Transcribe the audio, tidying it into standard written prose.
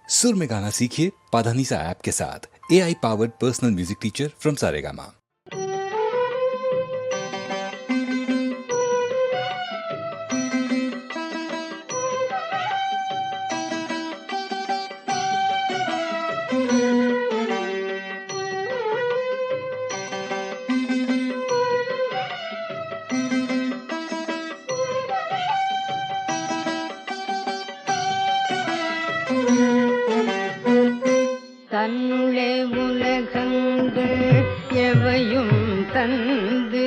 सुर में गाना सीखिए पाधानीसा ऐप के साथ। AI powered personal music teacher from Saregama. தன்னுளே உலகங்கள் எவையும் தந்து